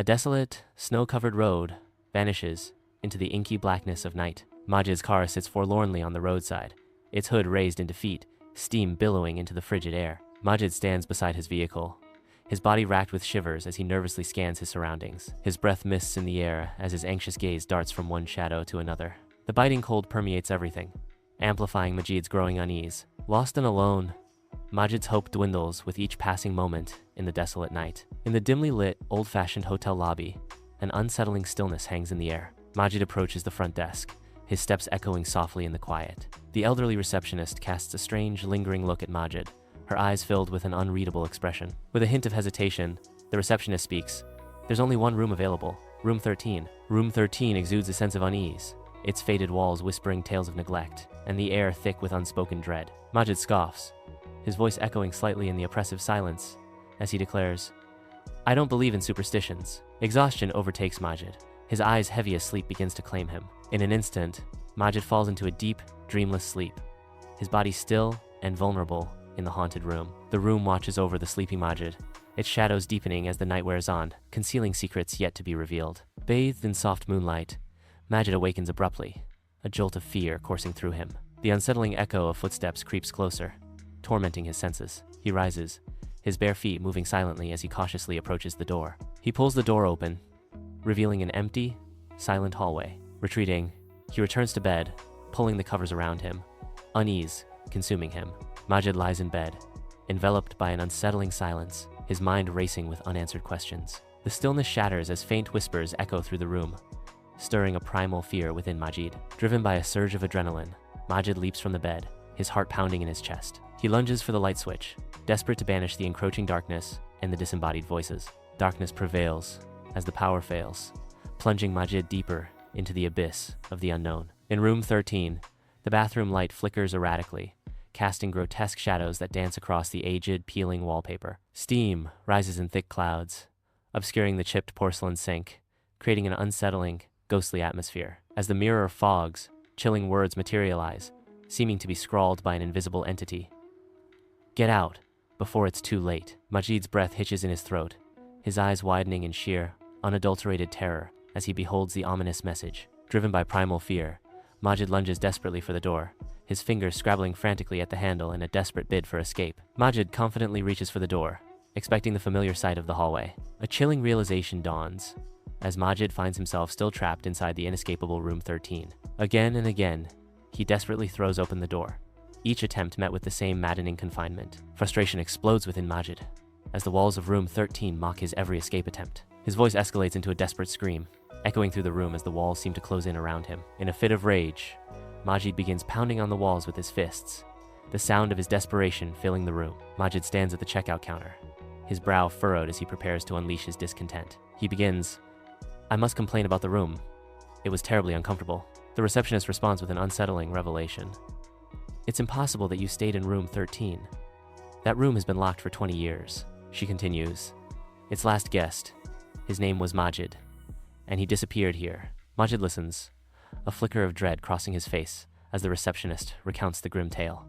A desolate, snow-covered road vanishes into the inky blackness of night. Majid's car sits forlornly on the roadside, its hood raised in defeat, steam billowing into the frigid air. Majid stands beside his vehicle, his body racked with shivers as he nervously scans his surroundings. His breath mists in the air as his anxious gaze darts from one shadow to another. The biting cold permeates everything, amplifying Majid's growing unease. Lost and alone, Majid's hope dwindles with each passing moment in the desolate night. In the dimly lit, old-fashioned hotel lobby, an unsettling stillness hangs in the air. Majid approaches the front desk, his steps echoing softly in the quiet. The elderly receptionist casts a strange, lingering look at Majid, her eyes filled with an unreadable expression. With a hint of hesitation, the receptionist speaks. "There's only one room available, room 13. Room 13 exudes a sense of unease, its faded walls whispering tales of neglect, and the air thick with unspoken dread. Majid scoffs, his voice echoing slightly in the oppressive silence, as he declares, "I don't believe in superstitions." Exhaustion overtakes Majid. His eyes heavy as sleep begins to claim him. In an instant, Majid falls into a deep, dreamless sleep, his body still and vulnerable in the haunted room. The room watches over the sleepy Majid, its shadows deepening as the night wears on, concealing secrets yet to be revealed. Bathed in soft moonlight, Majid awakens abruptly, a jolt of fear coursing through him. The unsettling echo of footsteps creeps closer, tormenting his senses. He rises, his bare feet moving silently as he cautiously approaches the door. He pulls the door open, revealing an empty, silent hallway. Retreating, he returns to bed, pulling the covers around him, unease consuming him. Majid lies in bed, enveloped by an unsettling silence, his mind racing with unanswered questions. The stillness shatters as faint whispers echo through the room, stirring a primal fear within Majid. Driven by a surge of adrenaline, Majid leaps from the bed, his heart pounding in his chest. He lunges for the light switch, desperate to banish the encroaching darkness and the disembodied voices. Darkness prevails as the power fails, plunging Majid deeper into the abyss of the unknown. In room 13, the bathroom light flickers erratically, casting grotesque shadows that dance across the aged, peeling wallpaper. Steam rises in thick clouds, obscuring the chipped porcelain sink, creating an unsettling, ghostly atmosphere. As the mirror fogs, chilling words materialize, seeming to be scrawled by an invisible entity. "Get out, before it's too late." Majid's breath hitches in his throat, his eyes widening in sheer, unadulterated terror as he beholds the ominous message. Driven by primal fear, Majid lunges desperately for the door, his fingers scrabbling frantically at the handle in a desperate bid for escape. Majid confidently reaches for the door, expecting the familiar sight of the hallway. A chilling realization dawns as Majid finds himself still trapped inside the inescapable room 13. Again and again, he desperately throws open the door, each attempt met with the same maddening confinement. Frustration explodes within Majid as the walls of room 13 mock his every escape attempt. His voice escalates into a desperate scream, echoing through the room as the walls seem to close in around him. In a fit of rage, Majid begins pounding on the walls with his fists, the sound of his desperation filling the room. Majid stands at the checkout counter, his brow furrowed as he prepares to unleash his discontent. He begins, "I must complain about the room. It was terribly uncomfortable." The receptionist responds with an unsettling revelation. "It's impossible that you stayed in room 13. That room has been locked for 20 years. She continues, "Its last guest, his name was Majid, and he disappeared here." Majid listens, a flicker of dread crossing his face as the receptionist recounts the grim tale.